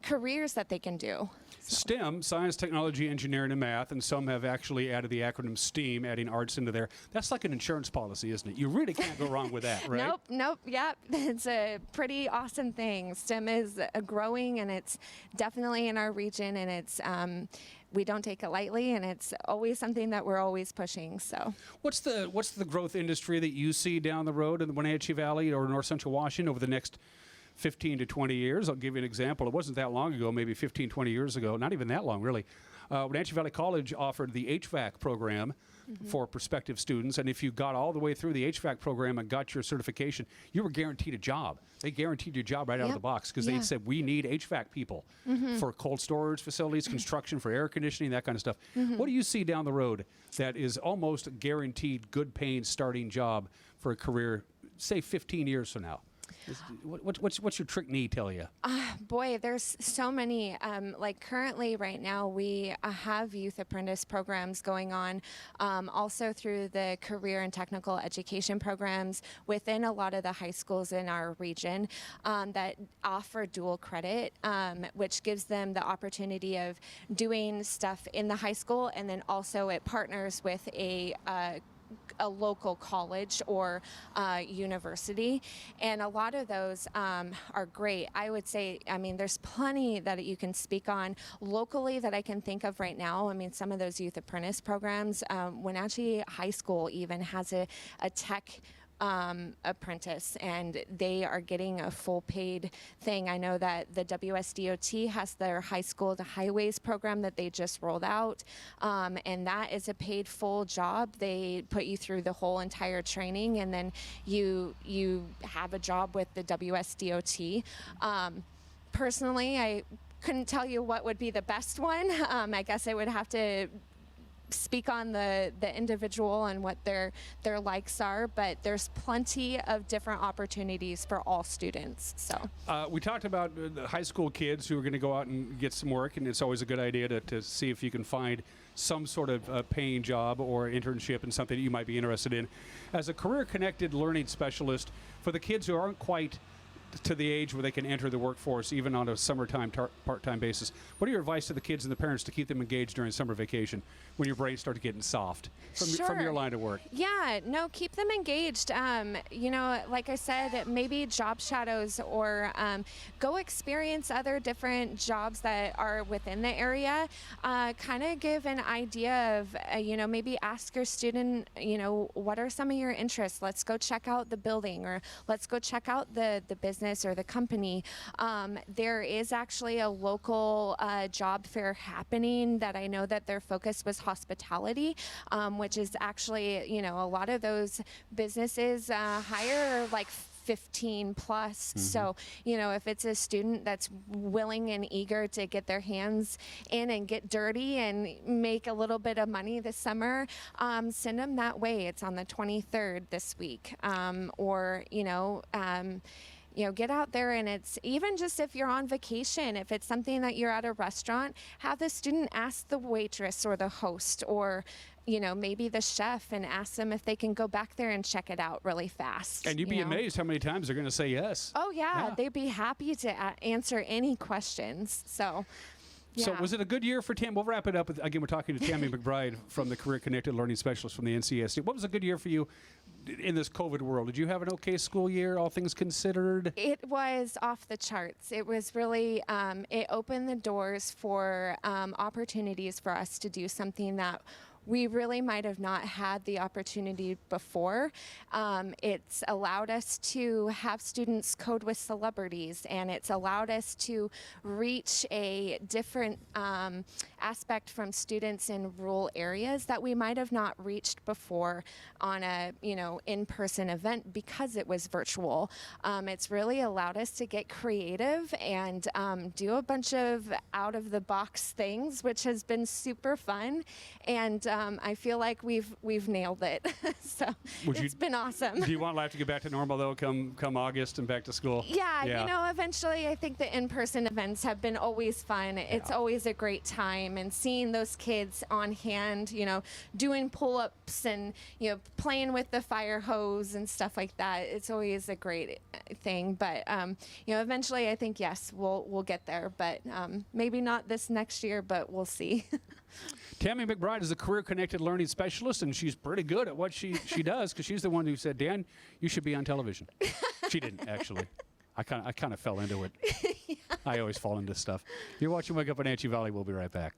careers that they can do. STEM, science, technology, engineering, and math, and some have actually added the acronym STEAM, adding arts into there. That's like an insurance policy, isn't it? You really can't go wrong with that, right? Nope, yep. It's a pretty awesome thing. STEM is growing, and it's definitely in our region, and it's we don't take it lightly, and it's always something that we're always pushing. So, what's the growth industry that you see down the road in the Wenatchee Valley or North Central Washington over the next 15 to 20 years? I'll give you an example. It wasn't that long ago, maybe 15, 20 years ago, not even that long, really. Wenatchee Valley College offered the HVAC program for prospective students, and if you got all the way through the HVAC program and got your certification, you were guaranteed a job. They guaranteed your job right out of the box because they said, we need HVAC people for cold storage facilities, construction, for air conditioning, that kind of stuff. What do you see down the road that is almost a guaranteed good-paying starting job for a career, say 15 years from now? What's your trick knee tell you? Boy, there's so many. Like currently right now, we have youth apprentice programs going on, also through the career and technical education programs within a lot of the high schools in our region that offer dual credit, which gives them the opportunity of doing stuff in the high school, and then also it partners with a local college or university, and a lot of those are great. I would say, there's plenty that you can speak on locally that I can think of right now. Some of those youth apprentice programs, Wenatchee High School even has a tech apprentice, and they are getting a full paid thing. I know that the WSDOT has their high school to highways program that they just rolled out, and that is a paid full job. They put you through the whole entire training, and then you have a job with the WSDOT. Personally, I couldn't tell you what would be the best one. I guess I would have to speak on the individual and what their likes are, but there's plenty of different opportunities for all students. So we talked about the high school kids who are going to go out and get some work, and it's always a good idea to see if you can find some sort of paying job or internship in something that you might be interested in. As a career-connected learning specialist, for the kids who aren't quite to the age where they can enter the workforce, even on a summertime part-time basis, what are your advice to the kids and the parents to keep them engaged during summer vacation when your brain starts getting soft from your line of work? Yeah, no, keep them engaged. Like I said, maybe job shadows, or go experience other different jobs that are within the area. Kind of give an idea of, maybe ask your student, what are some of your interests? Let's go check out the building, or let's go check out the business or the company. There is actually a local job fair happening that I know that their focus was hospitality, which is actually, a lot of those businesses hire like 15 plus. So, if it's a student that's willing and eager to get their hands in and get dirty and make a little bit of money this summer, send them that way. It's on the 23rd this week. get out there, and it's even just if you're on vacation, if it's something that you're at a restaurant, have the student ask the waitress or the host or maybe the chef and ask them if they can go back there and check it out really fast. And you'd be amazed how many times they're going to say yes. Oh, yeah. They'd be happy to answer any questions. So, yeah. So was it a good year for Tam? We'll wrap it up. Again, we're talking to Tami McBride from the Career Connected Learning Specialist from the NCESD. What was a good year for you in this COVID world? Did you have an okay school year, all things considered? It was off the charts. It was really, it opened the doors for opportunities for us to do something that we really might have not had the opportunity before. It's allowed us to have students code with celebrities, and it's allowed us to reach a different aspect from students in rural areas that we might have not reached before on a in-person event because it was virtual. It's really allowed us to get creative and do a bunch of out-of-the-box things, which has been super fun. And I feel like we've nailed it. So it's been awesome. Do you want life to get back to normal though, come August and back to school? Yeah, eventually I think the in-person events have been always fun. It's always a great time, and seeing those kids on hand, doing pull-ups and playing with the fire hose and stuff like that. It's always a great thing. But eventually I think yes, we'll get there. But maybe not this next year, but we'll see. Tami McBride is a Career Connected Learning Specialist, and she's pretty good at what she does, because she's the one who said, Dan, you should be on television. She didn't, actually. I kind of fell into it. Yeah. I always fall into stuff. You're watching Wake Up Wenatchee Valley. We'll be right back.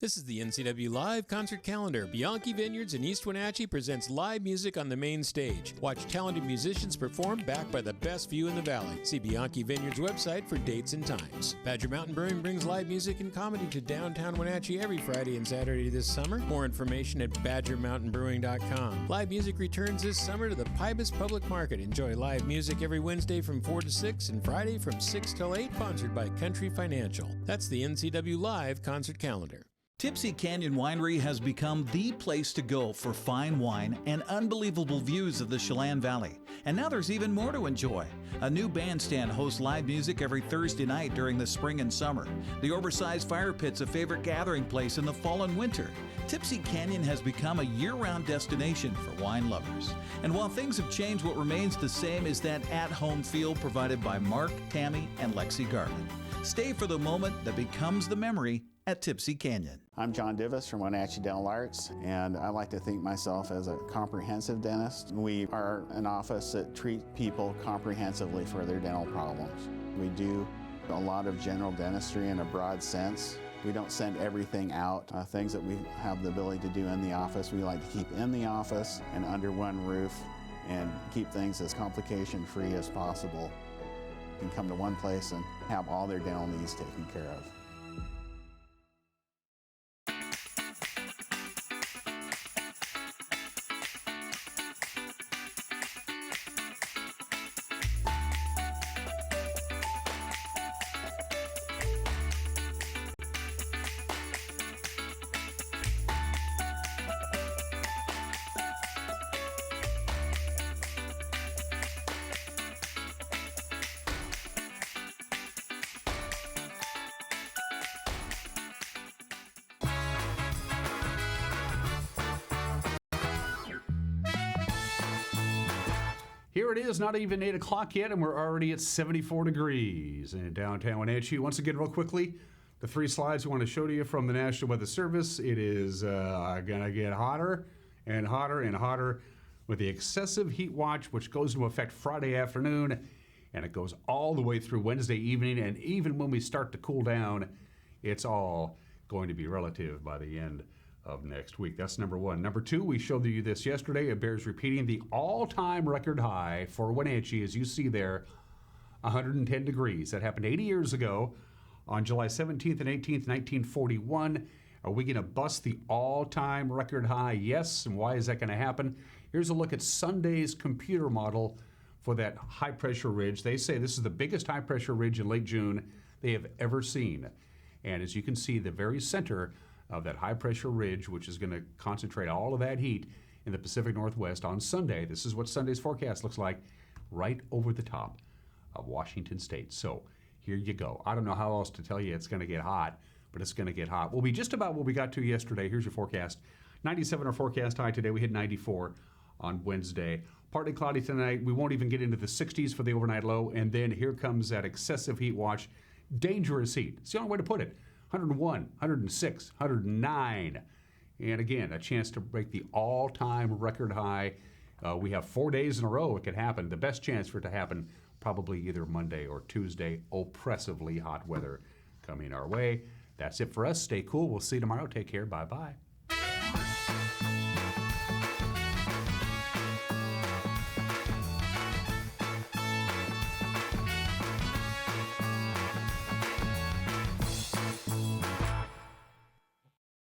This is the NCW Live Concert Calendar. Bianchi Vineyards in East Wenatchee presents live music on the main stage. Watch talented musicians perform backed by the best view in the valley. See Bianchi Vineyards' website for dates and times. Badger Mountain Brewing brings live music and comedy to downtown Wenatchee every Friday and Saturday this summer. More information at badgermountainbrewing.com. Live music returns this summer to the Pybus Public Market. Enjoy live music every Wednesday from 4 to 6 and Friday from 6 till 8, sponsored by Country Financial. That's the NCW Live Concert Calendar. Tipsy Canyon Winery has become the place to go for fine wine and unbelievable views of the Chelan Valley. And now there's even more to enjoy. A new bandstand hosts live music every Thursday night during the spring and summer. The oversized fire pit's a favorite gathering place in the fall and winter. Tipsy Canyon has become a year-round destination for wine lovers. And while things have changed, what remains the same is that at-home feel provided by Mark, Tammy, and Lexi Garland. Stay for the moment that becomes the memory at Tipsy Canyon. I'm John Divis from Wenatchee Dental Arts, and I like to think myself as a comprehensive dentist. We are an office that treats people comprehensively for their dental problems. We do a lot of general dentistry in a broad sense. We don't send everything out. Things that we have the ability to do in the office, we like to keep in the office and under one roof and keep things as complication-free as possible. You can come to one place and have all their dental needs taken care of. Here it is, not even 8 o'clock yet, and we're already at 74 degrees in downtown Wenatchee. Once again, real quickly, the 3 slides we want to show to you from the National Weather Service. It is going to get hotter and hotter and hotter with the excessive heat watch, which goes into effect Friday afternoon, and it goes all the way through Wednesday evening. And even when we start to cool down, it's all going to be relative by the end of next week. That's number 1. Number 2, we showed you this yesterday. It bears repeating. The all-time record high for Wenatchee, as you see there, 110 degrees. That happened 80 years ago on July 17th and 18th, 1941. Are we going to bust the all-time record high? Yes. And why is that going to happen? Here's a look at Sunday's computer model for that high-pressure ridge. They say this is the biggest high-pressure ridge in late June they have ever seen. And as you can see, the very center of that high-pressure ridge, which is going to concentrate all of that heat in the Pacific Northwest on Sunday. This is what Sunday's forecast looks like, right over the top of Washington State. So here you go. I don't know how else to tell you it's going to get hot, but it's going to get hot. We'll be just about what we got to yesterday. Here's your forecast. 97 our forecast high today. We hit 94 on Wednesday. Partly cloudy tonight. We won't even get into the 60s for the overnight low. And then here comes that excessive heat watch. Dangerous heat. It's the only way to put it. 101, 106, 109. And again, a chance to break the all-time record high. We have 4 days in a row it could happen. The best chance for it to happen probably either Monday or Tuesday. Oppressively hot weather coming our way. That's it for us. Stay cool. We'll see you tomorrow. Take care. Bye-bye.